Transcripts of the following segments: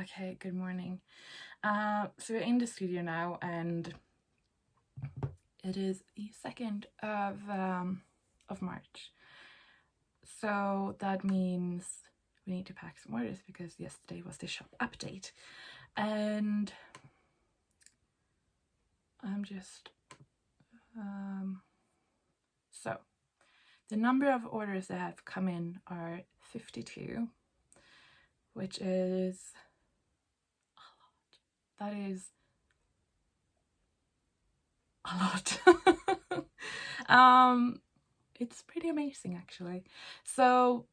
Okay, good morning. So we're in the studio now, and it is the 2nd of March. So that means we need to pack some orders because yesterday was the shop update, and I'm just so the number of orders that have come in are 52, which is a lot. That is a lot. It's pretty amazing, actually. So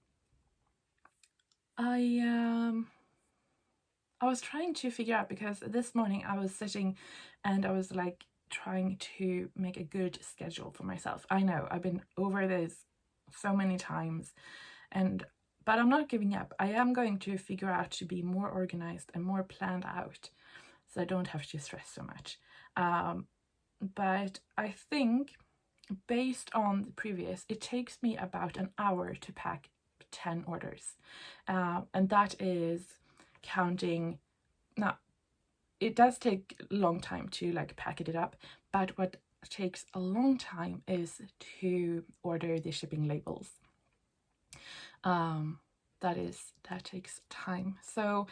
I was trying to figure out, because this morning I was sitting and I was like trying to make a good schedule for myself. I know I've been over this so many times, but I'm not giving up. I am going to figure out to be more organized and more planned out, so I don't have to stress so much. But I think, based on the previous, it takes me about an hour to pack 10 orders, and that is counting. Now, it does take a long time to like packet it up, but what takes a long time is to order the shipping labels. That takes time. So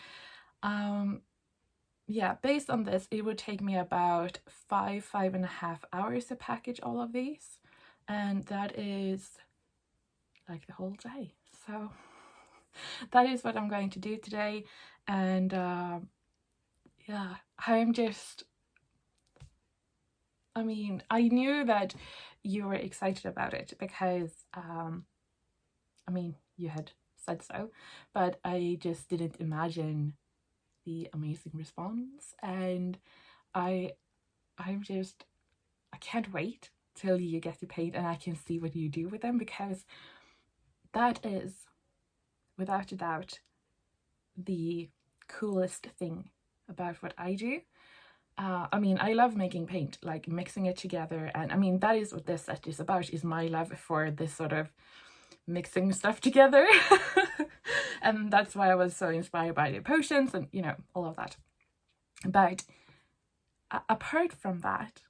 yeah, based on this, it would take me about 5.5 hours to package all of these, and that is like the whole day. So that is what I'm going to do today. And yeah, I knew that you were excited about it because you had said so, but I just didn't imagine the amazing response. And I can't wait till you get to paint and I can see what you do with them, because that is, without a doubt, the coolest thing about what I do. I love making paint, like mixing it together, and that is what this set is about, is my love for this sort of mixing stuff together. And that's why I was so inspired by the potions and all of that. But apart from that,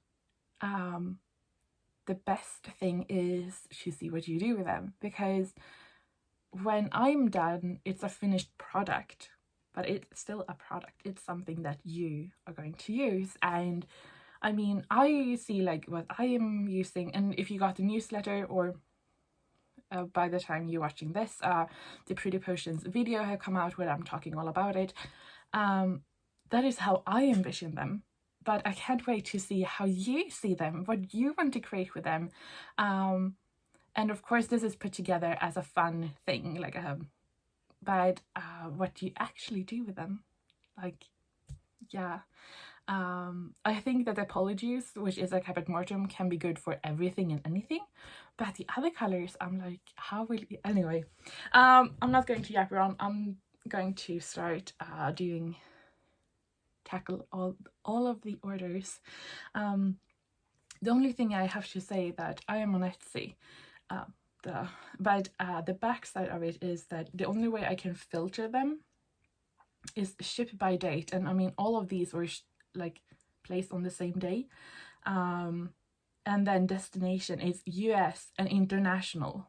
the best thing is to see what you do with them, because when I'm done, it's a finished product, but it's still a product. It's something that you are going to use. And I see like what I am using, and if you got the newsletter, or by the time you're watching this, the Pretty Potions video have come out where I'm talking all about it. That is how I envision them, but I can't wait to see how you see them, what you want to create with them. And of course, this is put together as a fun thing, like but what you actually do with them, like, yeah. I think that the Apologies, which is a Caput Mortem, can be good for everything and anything, but the other colors, I'm like, how will you? Anyway, I'm not going to yap around. I'm going to start tackle all of the orders. The only thing I have to say that I am on Etsy, but the backside of it is that the only way I can filter them is ship by date, and all of these were like placed on the same day, and then destination is US and international.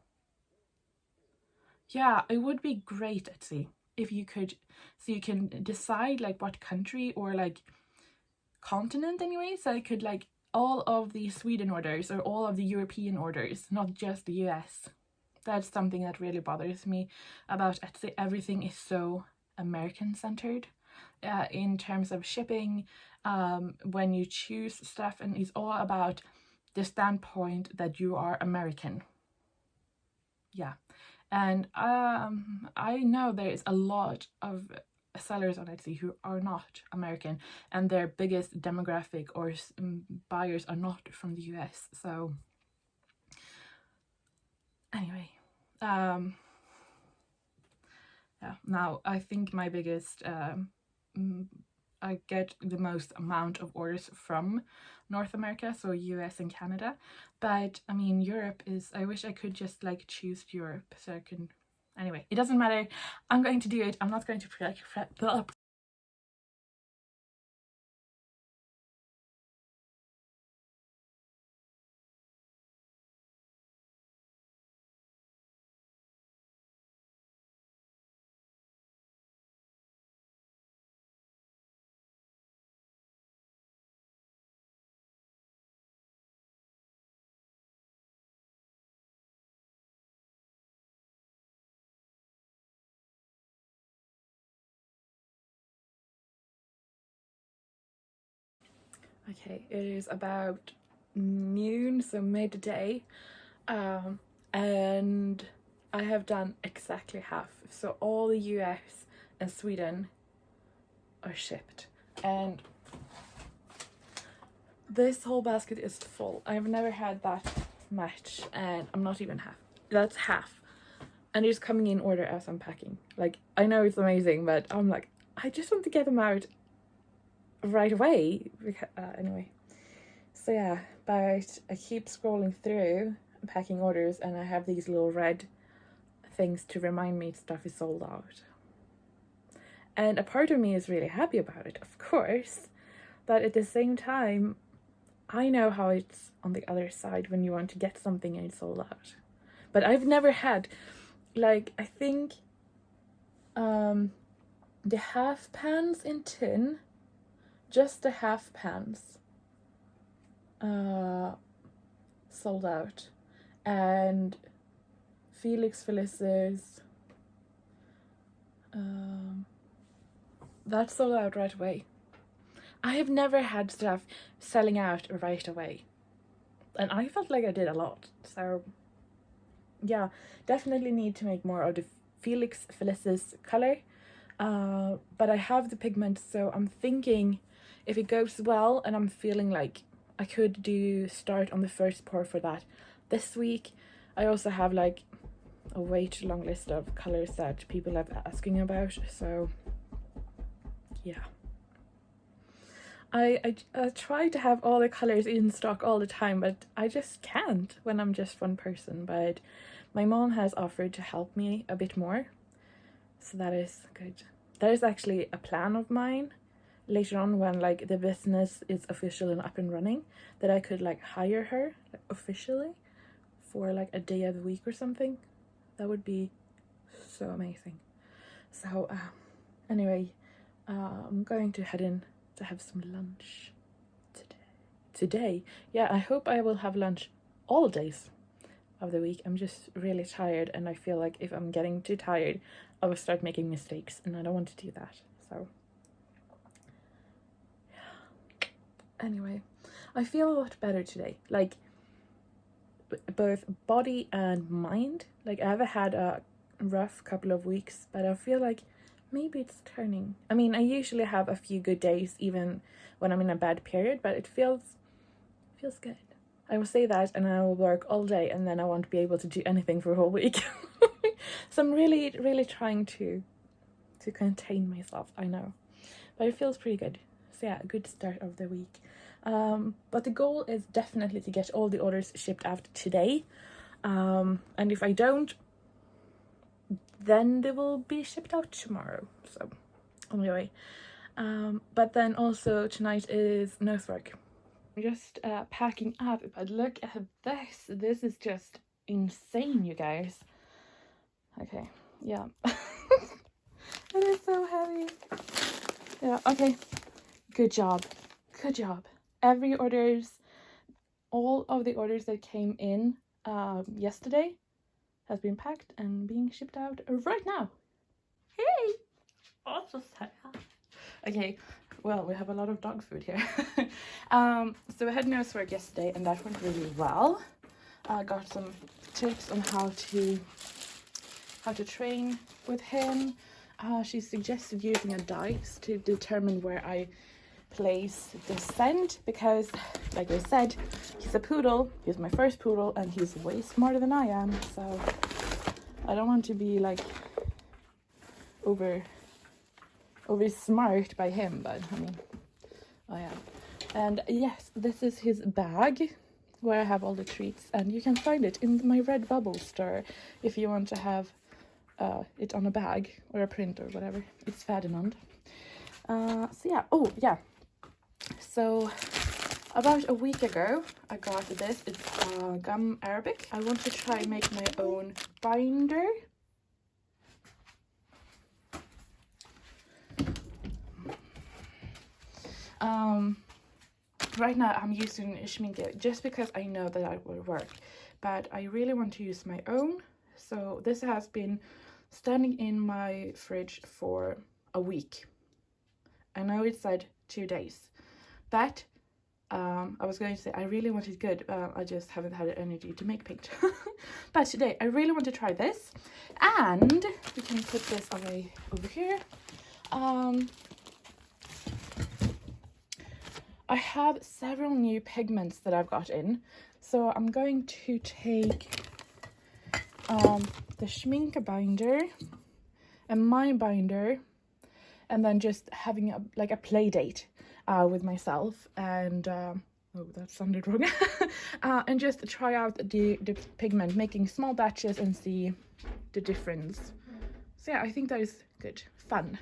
Yeah, it would be great, Etsy, if you could, so you can decide like what country or like continent anyway, so I could like all of the Sweden orders or all of the European orders, not just the US. That's something that really bothers me about Etsy. Everything is so American centered in terms of shipping, when you choose stuff, and it's all about the standpoint that you are American. Yeah. And I know there is a lot of sellers on Etsy who are not American, and their biggest demographic or buyers are not from the US. So anyway, yeah, now I think my biggest I get the most amount of orders from North America, so US and Canada. But Europe is, I wish I could just like choose Europe so I can, anyway, it doesn't matter. I'm going to do it. I'm not going to Okay, it is about noon, so midday, and I have done exactly half. So all the US and Sweden are shipped, and this whole basket is full. I've never had that much, and I'm not even half. That's half, and it's coming in order as I'm packing. Like, I know it's amazing, but I'm like, I just want to get them out right away. Anyway, so yeah, but I keep scrolling through packing orders, and I have these little red things to remind me stuff is sold out. And a part of me is really happy about it, of course, but at the same time, I know how it's on the other side when you want to get something and it's sold out. But I've never had, like, I think the half pans in tin, just the half pans, sold out. And Felix Felice's, that sold out right away. I have never had stuff selling out right away. And I felt like I did a lot. So yeah, definitely need to make more of the Felix Felice's color. But I have the pigments, so I'm thinking if it goes well and I'm feeling like I could start on the first pour for that this week. I also have like a way too long list of colors that people have asking about, so yeah. I try to have all the colors in stock all the time, but I just can't when I'm just one person. But my mom has offered to help me a bit more, so that is good. That is actually a plan of mine later on when like the business is official and up and running, that I could like hire her like, officially for like a day of the week or something. That would be so amazing. So anyway, I'm going to head in to have some lunch today. Yeah, I hope I will have lunch all days of the week. I'm just really tired, and I feel like if I'm getting too tired, I will start making mistakes, and I don't want to do that. So yeah. Anyway, I feel a lot better today, like both body and mind. Like I haven't had a rough couple of weeks, but I feel like maybe it's turning. I mean, I usually have a few good days even when I'm in a bad period, but it feels good. I will say that, and I will work all day, and then I won't be able to do anything for a whole week. So I'm really trying to contain myself, I know, but it feels pretty good. So yeah, a good start of the week. But the goal is definitely to get all the orders shipped out today, and if I don't, then they will be shipped out tomorrow. So anyway, but then also tonight is nurse work. I'm just packing up, but look at this. This is just insane, you guys. Okay, yeah. It is so heavy. Yeah, okay. Good job. All of the orders that came in yesterday has been packed and being shipped out right now. Hey! Also sad. Okay, well, we have a lot of dog food here. So we had nurse work yesterday, and that went really well. I got some tips on how to train with him. She suggested using a dice to determine where I place the scent, because like I said, he's a poodle. He's my first poodle, and he's way smarter than I am, so I don't want to be like over smart by him, but I mean, I am. And yes, this is his bag where I have all the treats, and you can find it in my Redbubble store if you want to have it on a bag or a print or whatever. It's Ferdinand. So yeah, oh yeah, so about a week ago I got this. It's gum Arabic. I want to try make my own binder. Right now I'm using schminke just because I know that it will work, but I really want to use my own. So this has been standing in my fridge for a week. I know it said 2 days, but I was going to say I really wanted good, I just haven't had the energy to make paint. But today I really want to try this, and we can put this away over here. I have several new pigments that I've got in, so I'm going to take the Schminke binder and my binder, and then just having a play date with myself, and oh, that sounded wrong. And just try out the pigment, making small batches and see the difference. So yeah, I think that is good fun.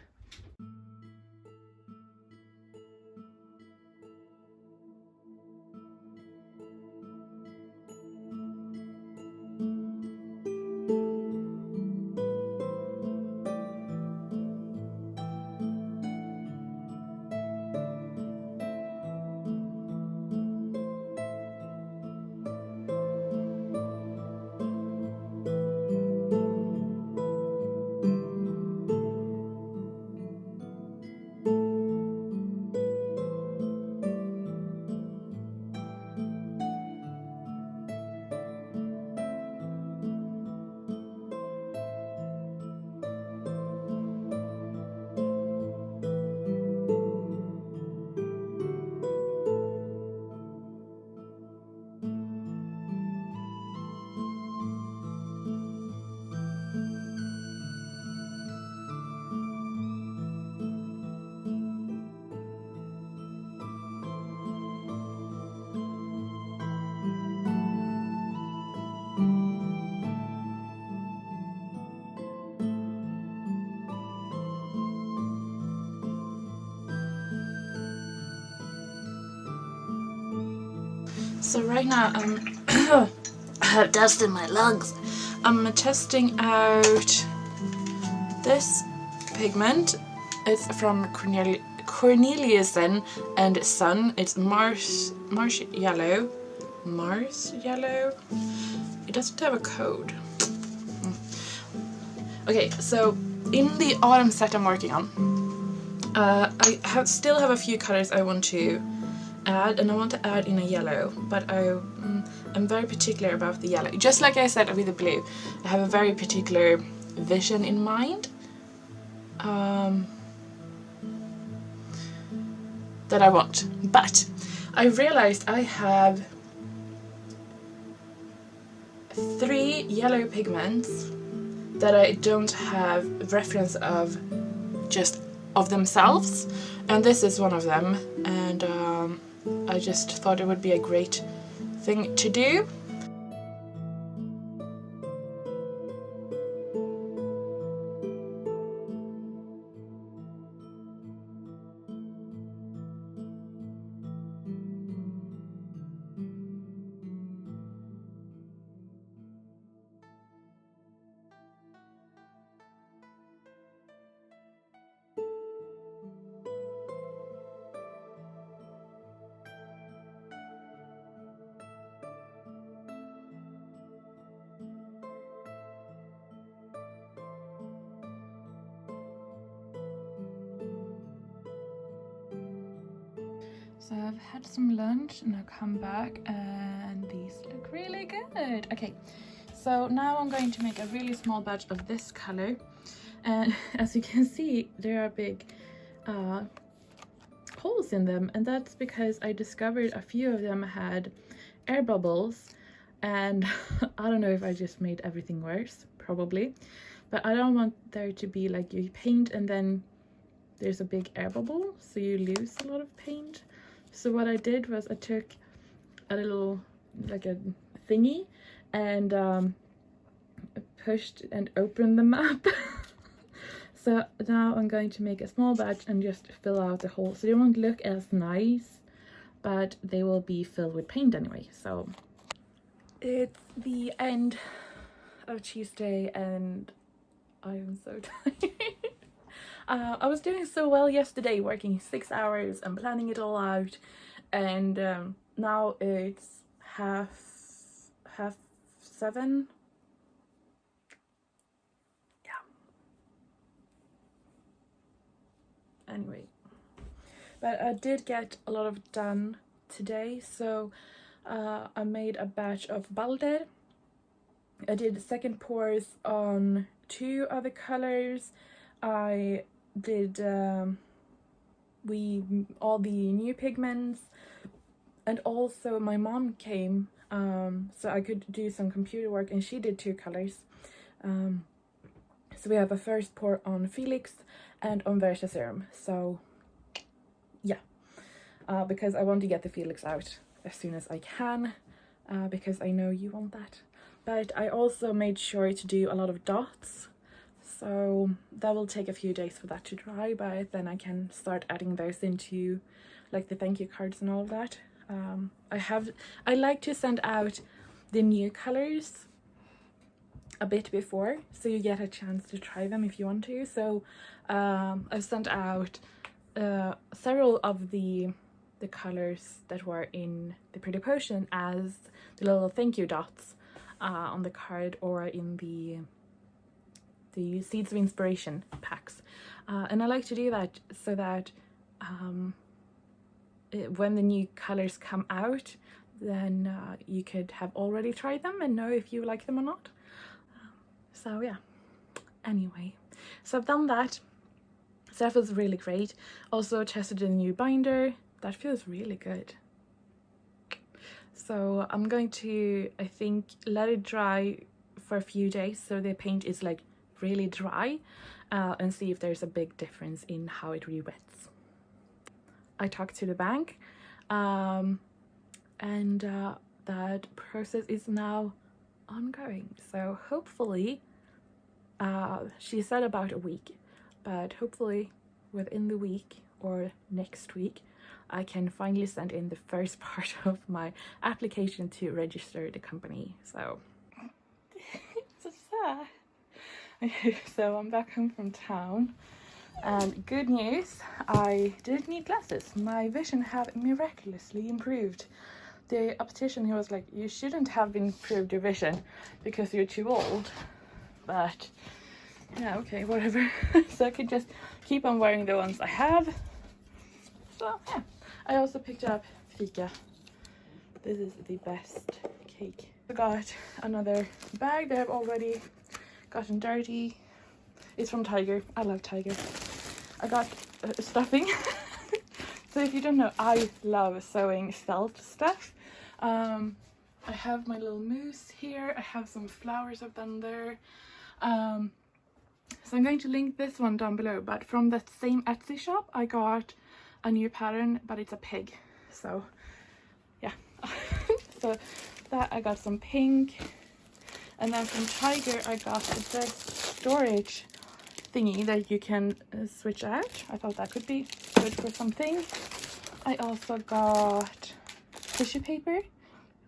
So right now I have dust in my lungs. I'm testing out this pigment. It's from Corneliusen and Son. It's Mars Yellow. Mars Yellow? It doesn't have a code. Okay, so in the autumn set I'm working on, I still have a few colors I want to add, and I want to add in a yellow, but I'm very particular about the yellow. Just like I said with the blue, I have a very particular vision in mind that I want. But I realized I have 3 yellow pigments that I don't have reference of just of themselves, and this is one of them, and I just thought it would be a great thing to do. So I've had some lunch and I've come back and these look really good. Okay, so now I'm going to make a really small batch of this color, and as you can see there are big holes in them, and that's because I discovered a few of them had air bubbles, and I don't know if I just made everything worse, probably, but I don't want there to be like you paint and then there's a big air bubble, so you lose a lot of paint. So what I did was I took a little, like a thingy, and pushed and opened them up. So now I'm going to make a small batch and just fill out the hole. So they won't look as nice, but they will be filled with paint anyway. So it's the end of Tuesday and I am so tired. I was doing so well yesterday, working 6 hours and planning it all out, and now it's half 7. Yeah. Anyway, but I did get a lot of done today. So I made a batch of Balder. I did second pours on 2 other colors. I did all the new pigments, and also my mom came so I could do some computer work, and she did 2 colors. So we have a first pour on Felix and on Versa Serum. So yeah, because I want to get the Felix out as soon as I can, because I know you want that. But I also made sure to do a lot of dots, so that will take a few days for that to dry, but then I can start adding those into like the thank you cards and all of that. I like to send out the new colors a bit before, so you get a chance to try them if you want to. So I've sent out several of the colors that were in the Pretty Potion as the little thank you dots on the card, or in the Seeds of Inspiration packs, and I like to do that so that when the new colors come out, then you could have already tried them and know if you like them or not. So yeah, anyway, so I've done that, so that feels really great. Also tested a new binder, that feels really good. So I'm going to, I think, let it dry for a few days so the paint is like really dry, and see if there's a big difference in how it re-wets. I talked to the bank, and that process is now ongoing. So hopefully, she said about a week, but hopefully within the week or next week, I can finally send in the first part of my application to register the company. So it's so sad. So I'm back home from town, and good news, I didn't need glasses. My vision have miraculously improved. The optician, he was like, you shouldn't have improved your vision because you're too old. But yeah, okay, whatever. So I could just keep on wearing the ones I have. So yeah, I also picked up fika. This is the best cake. I got another bag that I've already gotten dirty. It's from Tiger. I love Tiger. I got stuffing. So if you don't know, I love sewing felt stuff. I have my little mousse here. I have some flowers I've done there. So I'm going to link this one down below, but from that same Etsy shop I got a new pattern, but it's a pig. So yeah. So that, I got some pink, and then from Tiger I got this storage thingy that you can switch out. I thought that could be good for something. I also got tissue paper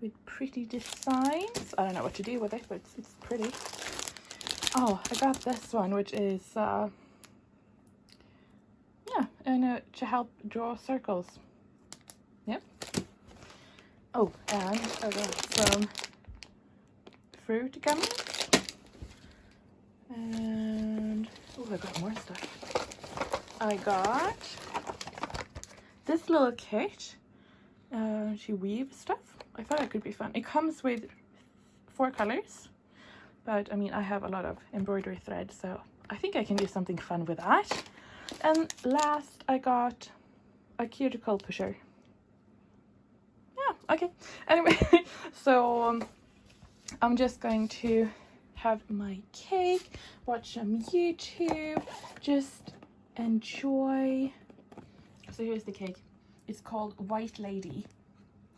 with pretty designs. I don't know what to do with it, but it's pretty. Oh, I got this one, which is yeah, and to help draw circles. Yep. Oh, and I got some fruit gummies. And oh, I got more stuff. I got this little kit. She weaves stuff. I thought it could be fun. It comes with 4 colors, but I mean, I have a lot of embroidery thread, so I think I can do something fun with that. And last, I got a cuticle pusher. Yeah, okay. Anyway, so I'm just going to have my cake, watch some YouTube, just enjoy. So here's the cake. It's called White Lady,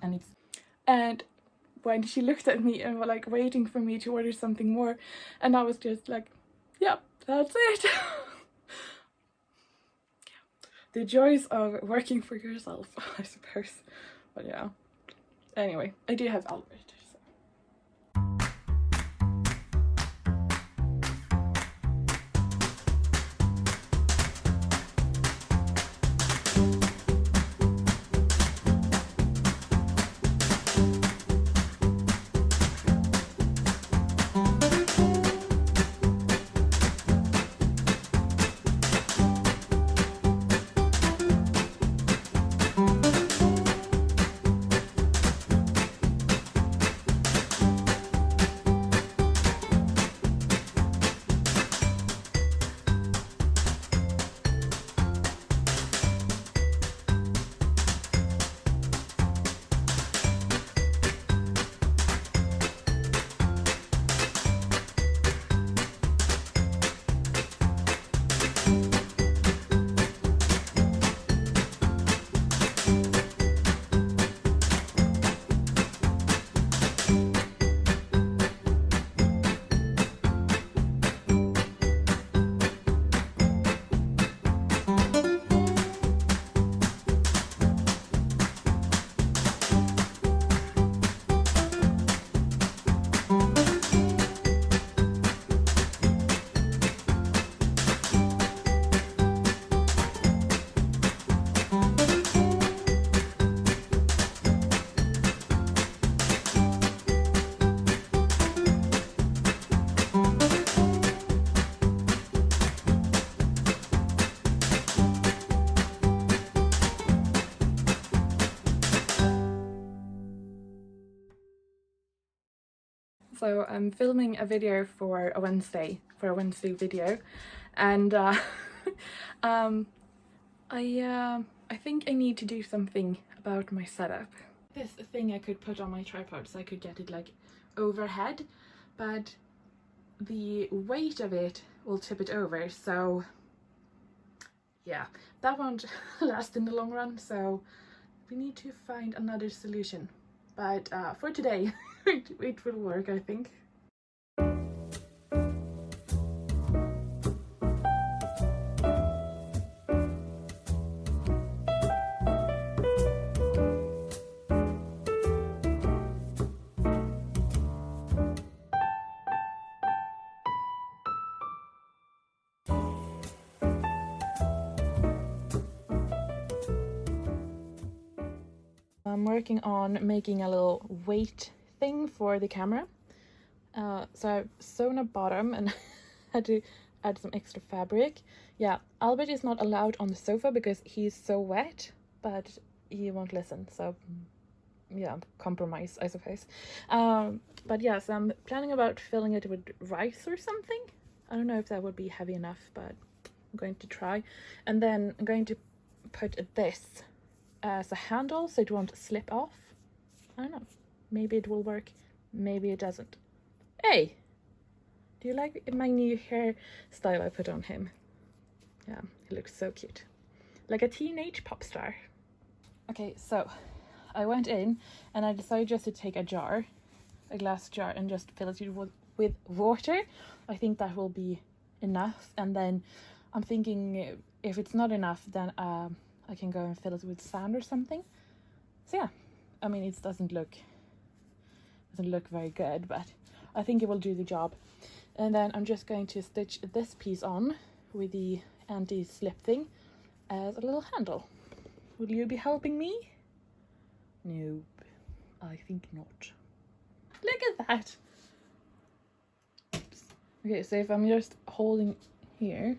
and when she looked at me and was like waiting for me to order something more, and I was just like, yep, that's it. The joys of working for yourself, I suppose. But yeah, anyway, I do have Albert. So I'm filming a video for a Wednesday video, and I think I need to do something about my setup. This thing I could put on my tripod so I could get it like overhead, but the weight of it will tip it over, so yeah, that won't last in the long run, so we need to find another solution. But for today, it will work, I think. I'm working on making a little weight thing for the camera. So I've sewn a bottom and had to add some extra fabric. Yeah, Albert is not allowed on the sofa because he's so wet, but he won't listen, so yeah, compromise, I suppose. But yeah, so I'm planning about filling it with rice or something. I don't know if that would be heavy enough, but I'm going to try. And then I'm going to put this as a handle so it won't slip off. I don't know, maybe it will work, maybe it doesn't. Hey, do you like my new hairstyle I put on him? Yeah, he looks so cute, like a teenage pop star. Okay, so I went in and I decided just to take a glass jar, and just fill it with water. I think that will be enough, and then I'm thinking if it's not enough, then I can go and fill it with sand or something. So yeah, I mean, it doesn't look very good, but I think it will do the job. And then I'm just going to stitch this piece on with the anti-slip thing as a little handle. Will you be helping me? Nope, I think not. Look at that. Oops. Okay, so if I'm just holding here,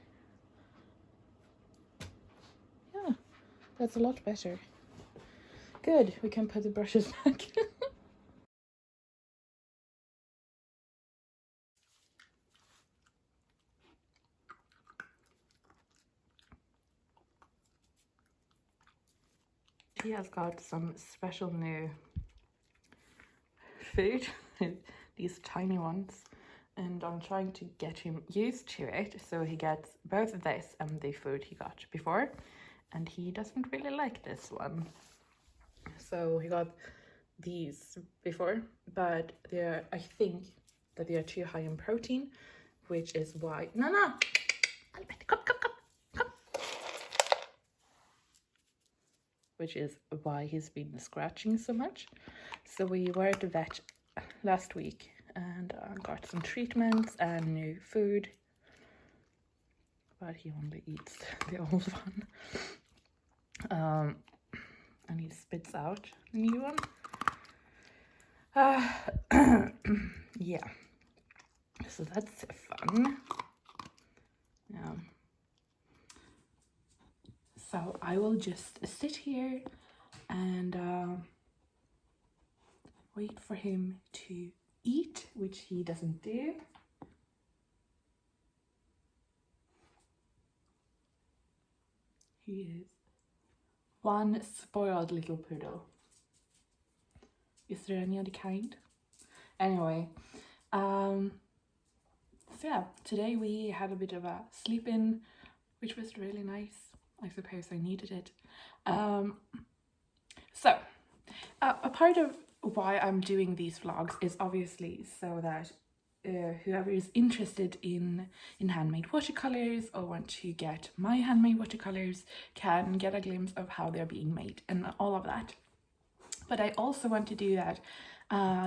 yeah, that's a lot better. Good, we can put the brushes back. He has got some special new food, these tiny ones, and I'm trying to get him used to it, so he gets both this and the food he got before, and he doesn't really like this one. So he got these before, but I think that they are too high in protein, which is why Albert, come. Which is why he's been scratching so much. So we were at the vet last week and got some treatments and new food, but he only eats the old one, and he spits out the new one. Yeah, so that's fun. Yeah. So I will just sit here and wait for him to eat, which he doesn't do. He is one spoiled little poodle. Is there any other kind? Anyway, so yeah, today we had a bit of a sleep-in, which was really nice. I suppose I needed it. So a part of why I'm doing these vlogs is obviously so that whoever is interested in handmade watercolors or want to get my handmade watercolors can get a glimpse of how they're being made and all of that. But I also want to do that,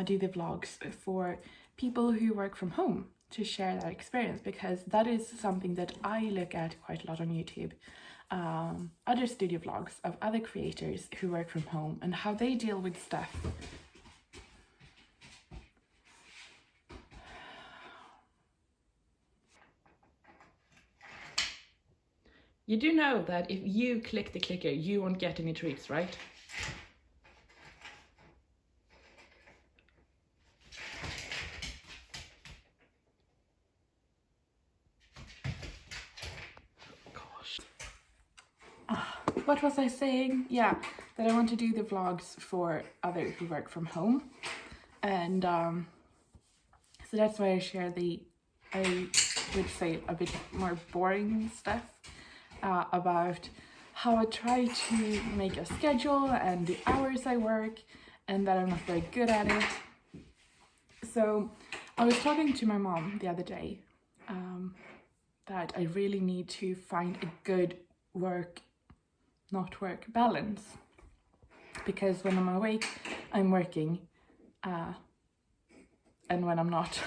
do the vlogs for people who work from home, to share that experience, because that is something that I look at quite a lot on YouTube. Other studio vlogs of other creators who work from home and how they deal with stuff. You do know that if you click the clicker, you won't get any treats, right? what was I saying? Yeah, that I want to do the vlogs for others who work from home. And so that's why I share I would say a bit more boring stuff about how I try to make a schedule and the hours I work, and that I'm not very good at it. So I was talking to my mom the other day that I really need to find a good not work balance, because when I'm awake I'm working and when I'm not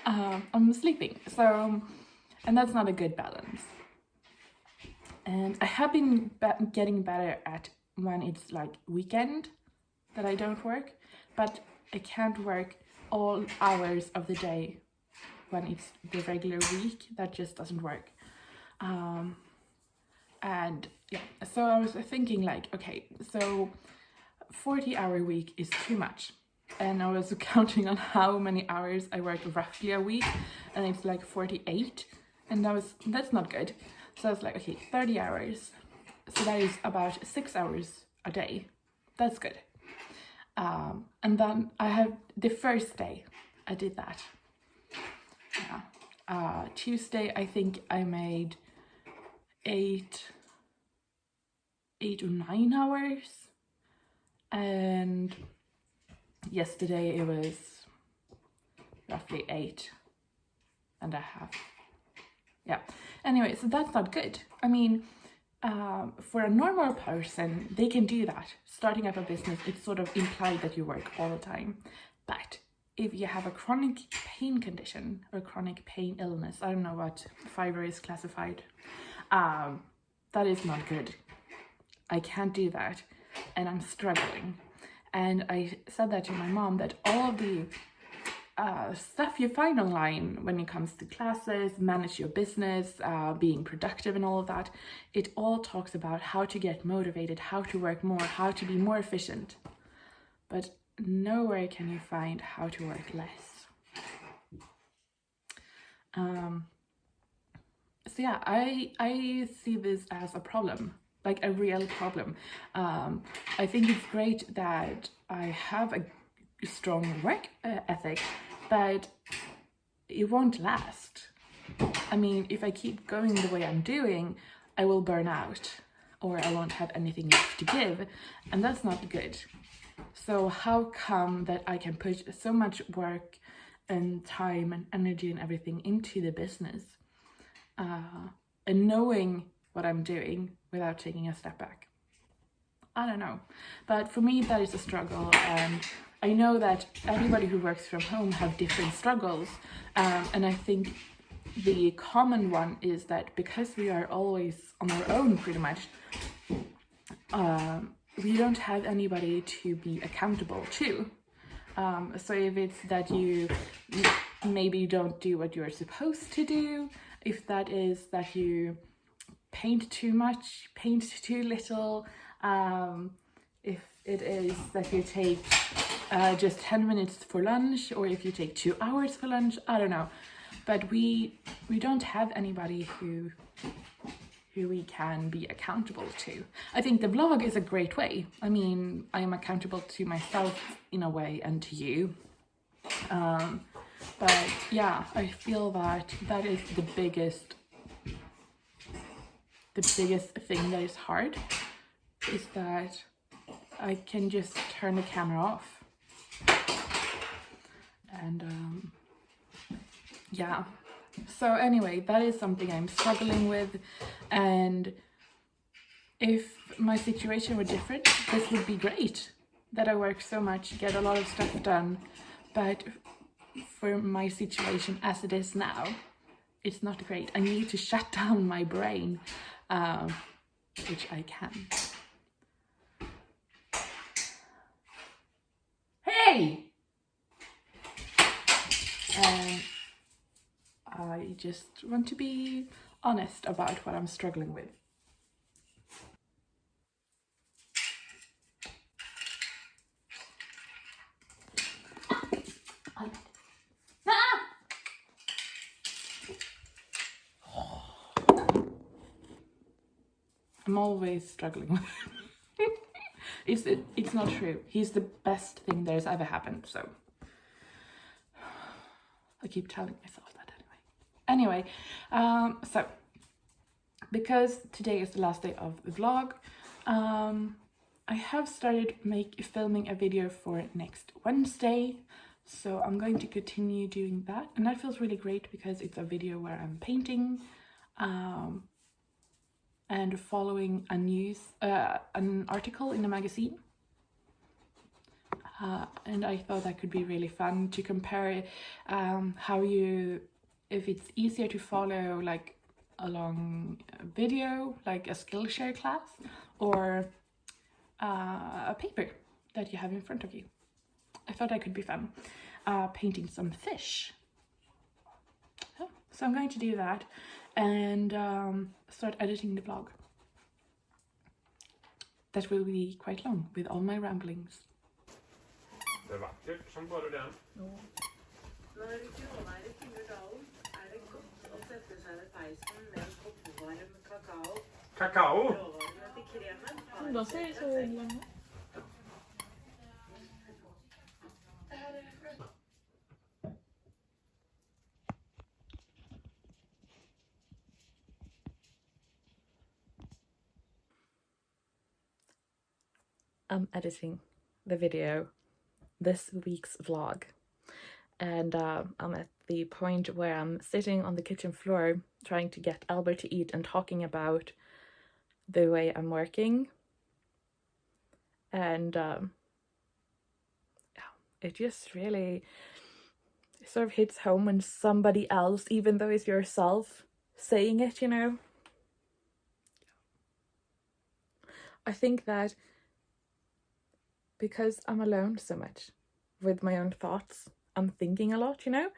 I'm sleeping. So, and that's not a good balance. And I have been getting better at when it's like weekend that I don't work, but I can't work all hours of the day when it's the regular week. That just doesn't work. And yeah, so I was thinking like, okay, so 40-hour week is too much. And I was counting on how many hours I work roughly a week, and it's like 48, and that's not good. So I was like, okay, 30 hours. So that is about 6 hours a day. That's good. And then I have the first day I did that. Yeah. Tuesday, I think I made 8 or 9 hours. And yesterday it was roughly 8.5. Yeah. Anyway, so that's not good. I mean, for a normal person, they can do that. Starting up a business, it's sort of implied that you work all the time. But if you have a chronic pain condition or chronic pain illness, I don't know what fiber is classified, that is not good. I can't do that, and I'm struggling. And I said that to my mom, that all of the stuff you find online when it comes to classes, manage your business, being productive and all of that, it all talks about how to get motivated, how to work more, how to be more efficient. But nowhere can you find how to work less. So yeah, I see this as a problem, like a real problem. I think it's great that I have a strong work ethic, but it won't last. I mean, if I keep going the way I'm doing, I will burn out, or I won't have anything left to give, and that's not good. So how come that I can put so much work and time and energy and everything into the business, and knowing what I'm doing without taking a step back? I don't know, but for me that is a struggle, and I know that everybody who works from home have different struggles, and I think the common one is that because we are always on our own pretty much, we don't have anybody to be accountable to. So if it's that you maybe don't do what you're supposed to do, if that is that you paint too much, paint too little, if it is that you take just 10 minutes for lunch, or if you take 2 hours for lunch, I don't know. But we don't have anybody who we can be accountable to. I think the vlog is a great way. I mean, I am accountable to myself in a way, and to you. But yeah, I feel that that is the biggest thing that is hard, is that I can just turn the camera off. And yeah. So anyway, that is something I'm struggling with, and if my situation were different, this would be great, that I work so much, get a lot of stuff done, but for my situation as it is now, it's not great. I need to shut down my brain, which I can. Hey! I just want to be honest about what I'm struggling with. I'm always struggling with it. It's not true. He's the best thing that has ever happened, so I keep telling myself that anyway. So because today is the last day of the vlog, I have started filming a video for next Wednesday, so I'm going to continue doing that, and that feels really great because it's a video where I'm painting and following an article in a magazine. And I thought that could be really fun to compare if it's easier to follow like along a video, like a Skillshare class, or a paper that you have in front of you. I thought that could be fun. Painting some fish. So I'm going to do that and start editing the vlog. That will be quite long with all my ramblings. Det är vackert som bara den. Når gråværet fyller dalen, det godt å sette seg ved peisen med en kopp varm kakao. Kakao? Råvarene til kremen. Da ser det så lenge. I'm editing the video, this week's vlog, and I'm at the point where I'm sitting on the kitchen floor trying to get Albert to eat and talking about the way I'm working, and it just really sort of hits home when somebody else, even though it's yourself, saying it, you know. I think that because I'm alone so much with my own thoughts, I'm thinking a lot, you know,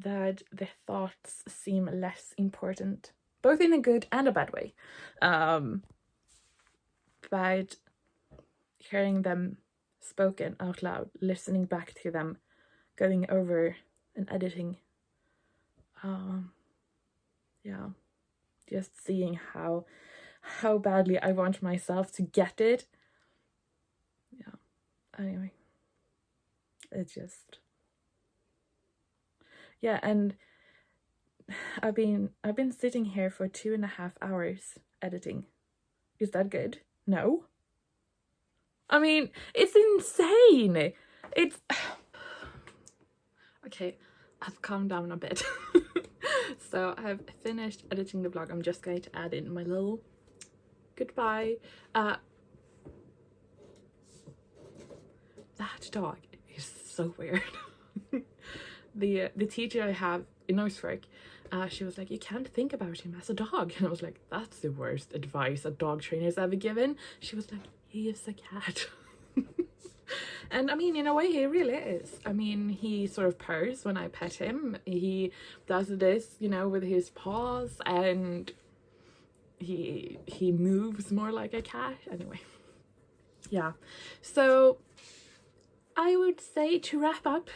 that the thoughts seem less important, both in a good and a bad way. But hearing them spoken out loud, listening back to them, going over and editing, just seeing how badly I want myself to get it. Anyway, it's just, and I've been sitting here for 2.5 hours editing. Is that good? No. I mean, it's insane. It's okay, I've calmed down a bit. So I've finished editing the vlog. I'm just going to add in my little goodbye. That dog is so weird. The teacher I have in Nosework, she was like, you can't think about him as a dog. And I was like, that's the worst advice a dog trainer's ever given. She was like, he is a cat. And I mean, in a way, he really is. I mean, he sort of purrs when I pet him. He does this, you know, with his paws, and he moves more like a cat. Anyway, yeah. So I would say, to wrap up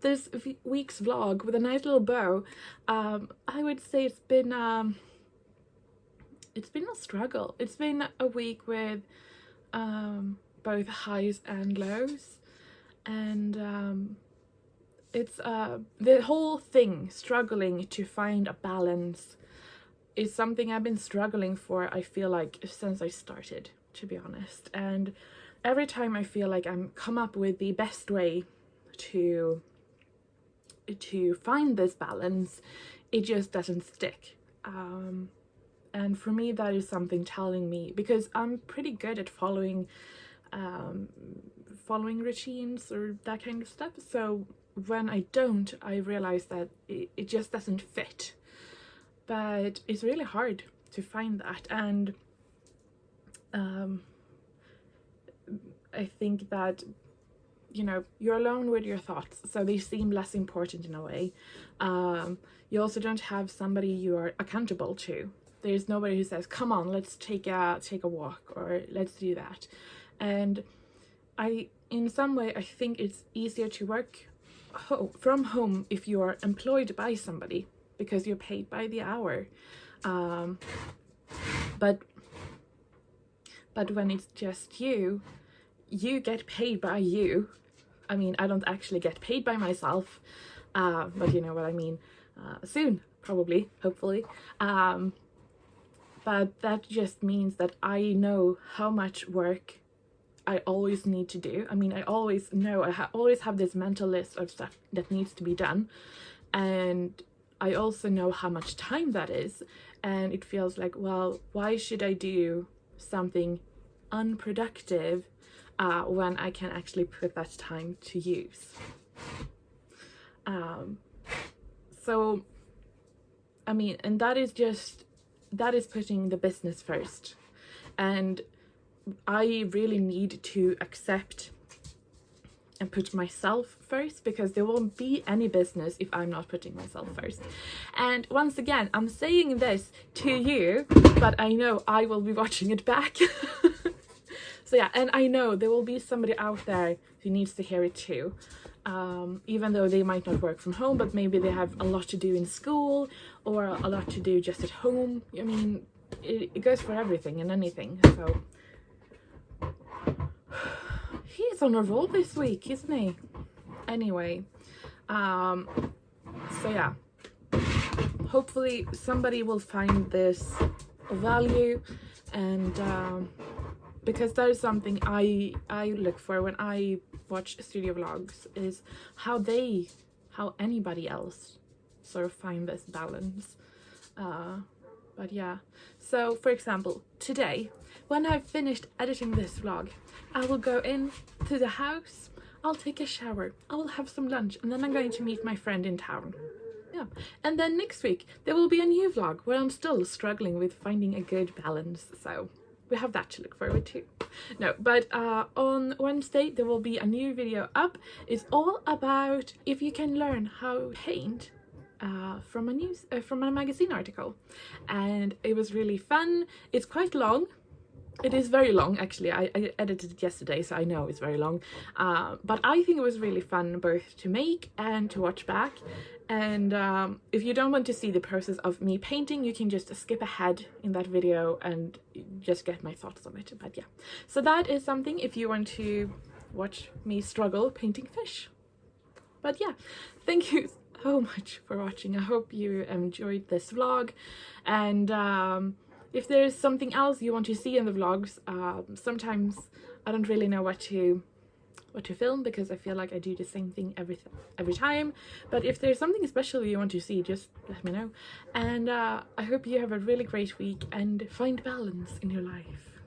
this week's vlog with a nice little bow, I would say it's been a struggle. It's been a week with both highs and lows, and it's the whole thing, struggling to find a balance, is something I've been struggling for, I feel like, since I started, to be honest. And every time I feel like I'm come up with the best way to find this balance, it just doesn't stick. And for me, that is something telling me, because I'm pretty good at following routines or that kind of stuff. So when I don't, I realize that it just doesn't fit. But it's really hard to find that, and I think that, you know, you're alone with your thoughts, so they seem less important in a way. You also don't have somebody you are accountable to. There's nobody who says, come on, let's take a walk, or let's do that. And in some way, I think it's easier to work from home if you are employed by somebody, because you're paid by the hour. But when it's just you get paid by you. I mean, I don't actually get paid by myself, but you know what I mean. Soon, probably, hopefully. But that just means that I know how much work I always need to do. I mean, I always know, I always have this mental list of stuff that needs to be done. And I also know how much time that is. And it feels like, well, why should I do something unproductive when I can actually put that time to use? So, I mean, and that is putting the business first. And I really need to accept and put myself first, because there won't be any business if I'm not putting myself first. And once again, I'm saying this to you, but I know I will be watching it back. So yeah, and I know there will be somebody out there who needs to hear it too. Even though they might not work from home, but maybe they have a lot to do in school or a lot to do just at home. I mean, it goes for everything and anything. So he's on a roll this week, isn't he? Anyway, so yeah, hopefully somebody will find this value, and because that is something I look for when I watch studio vlogs, is how anybody else sort of find this balance. But yeah, so for example, today when I've finished editing this vlog, I will go in to the house, I'll take a shower, I will have some lunch, and then I'm going to meet my friend in town. Yeah, and then next week there will be a new vlog where I'm still struggling with finding a good balance, so we have that to look forward to. No, but on Wednesday there will be a new video up. It's all about if you can learn how to paint from a magazine article, and it was really fun. It's quite long. It is very long, actually. I edited it yesterday, so I know it's very long. But I think it was really fun both to make and to watch back. And if you don't want to see the process of me painting, you can just skip ahead in that video and just get my thoughts on it. But yeah, so that is something if you want to watch me struggle painting fish. But yeah, thank you so much for watching. I hope you enjoyed this vlog, and if there's something else you want to see in the vlogs, sometimes I don't really know what to film, because I feel like I do the same thing every time. But if there's something special you want to see, just let me know. And I hope you have a really great week and find balance in your life.